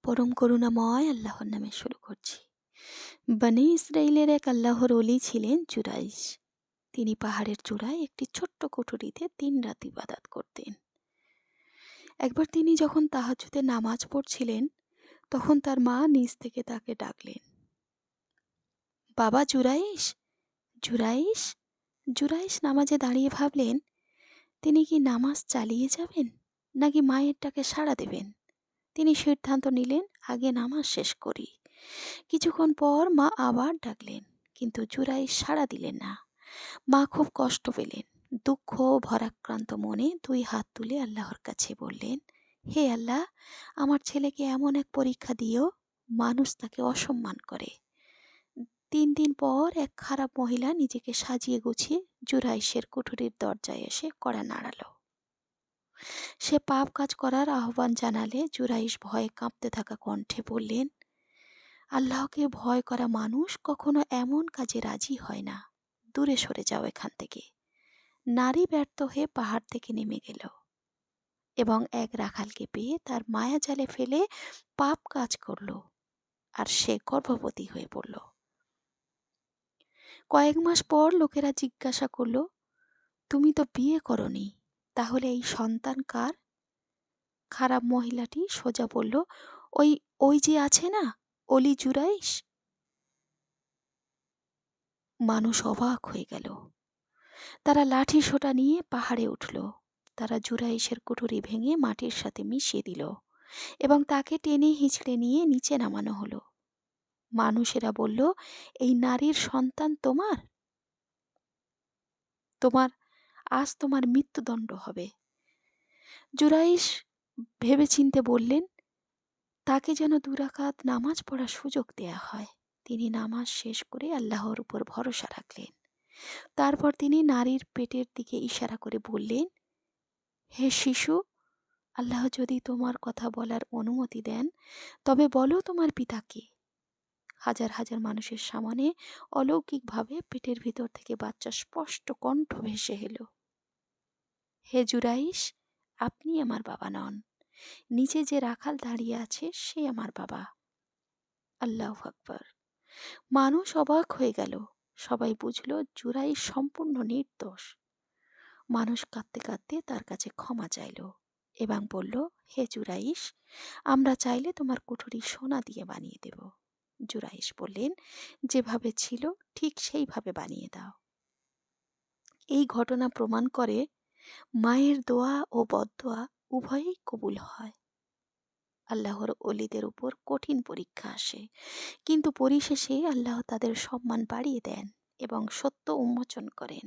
পরম করুণাময় আল্লাহর নামে শুরু করছি। বনি ইসরাইলের এক আল্লাহর অলি ছিলেন জুরাইশ। তিনি পাহাড়ের চূড়ায় একটি ছোট্ট কুঠুরিতে ৩ রাত ইবাদত করতেন। একবার তিনি যখন তাহাজ্জুদে নামাজ পড়ছিলেন, তখন তার মা নিজ থেকে তাকে ডাকলেন, বাবা জুরাইশ, জুরাইশ। জুরাইশ নামাজে দাঁড়িয়ে ভাবলেন, তিনি কি নামাজ চালিয়ে যাবেন নাকি মায়ের ডাকে সাড়া দেবেন। তিনি সিদ্ধান্ত নিলেন, আগে নামাজ শেষ করি। কিছুক্ষণ পর মা আবার ডাকলেন, কিন্তু জুরাইশ সাড়া দিলেন না। মা খুব কষ্ট পেলেন। দুঃখ ভরাক্রান্ত মনে 2 হাত তুলে আল্লাহর কাছে বললেন, হে আল্লাহ, আমার ছেলেকে এমন এক পরীক্ষা দিও, মানুষ তাকে অসম্মান করে। 3 দিন পর এক খারাপ মহিলা নিজেকে সাজিয়ে গুছিয়ে জুরাইশের কুঠুরির দরজায় এসে কড়া নাড়াল। সে পাপ কাজ করার আহ্বান জানালে জুরাইশ ভয়ে কাঁপতে থাকা কণ্ঠে বললেন, আল্লাহকে ভয় করা মানুষ কখনো এমন কাজে রাজি হয় না। দূরে সরে যাও এখান থেকে। নারী ব্যর্থ হয়ে পাহাড় থেকে নেমে গেল এবং এক রাখালকে পেয়ে তার মায়া জালে ফেলে পাপ কাজ করল, আর সে গর্ভবতী হয়ে পড়ল। কয়েক মাস পর লোকেরা জিজ্ঞাসা করল, তুমি তো বিয়ে করনি, তাহলে এই সন্তান কার? খারাপ মহিলাটি সোজা বলল, ওই ওই যে আছে না, অলি জুরাইশ। মানুষ অবাক হয়ে গেল। তারা লাঠি সোঁটা নিয়ে পাহাড়ে উঠল। তারা জুরাইশের কুঠুরি ভেঙে মাটির সাথে মিশিয়ে দিল এবং তাকে টেনে হিঁচড়ে নিয়ে নিচে নামানো হলো। মানুষেরা বলল, এই নারীর সন্তান তোমার, তোমার আজ তোমার মৃত্যুদণ্ড হবে। জুরাইশ ভেবেচিন্তে বললেন, তাকে যেন 2 রাকাত নামাজ পড়ার সুযোগ দেয়া হয়। তিনি নামাজ শেষ করে আল্লাহর উপর ভরসা রাখলেন। তারপর তিনি নারীর পেটের দিকে ইশারা করে বললেন, হে শিশু, আল্লাহ যদি তোমার কথা বলার অনুমতি দেন, তবে বলো তোমার পিতাকে। হাজার হাজার মানুষের সামনে অলৌকিকভাবে পেটের ভিতর থেকে বাচ্চা স্পষ্ট কণ্ঠ ভেসে এলো, হে জুরাইশ, আপনি আমার বাবা নন। নিচে যে রাখাল দাঁড়িয়ে আছে সে আমার বাবা। আল্লাহু আকবার। মানুষ অবাক হয়ে গেল। সবাই বুঝল জুরাইশ সম্পূর্ণ নির্দোষ। মানুষ কাঁদতে কাঁদতে তার কাছে ক্ষমা চাইল এবং বলল, হে জুরাইশ, আমরা চাইলে তোমার কুঠুরি সোনা দিয়ে বানিয়ে দেব। জুরাইশ বললেন, যেভাবে ছিল ঠিক সেইভাবে বানিয়ে দাও। এই ঘটনা প্রমাণ করে মায়ের দোয়া ও বদদোয়া উভয়ই কবুল হয়। আল্লাহর অলিদের উপর কঠিন পরীক্ষা আসে, কিন্তু পরিশেষে আল্লাহ তাদের সম্মান বাড়িয়ে দেন এবং সত্য উন্মোচন করেন।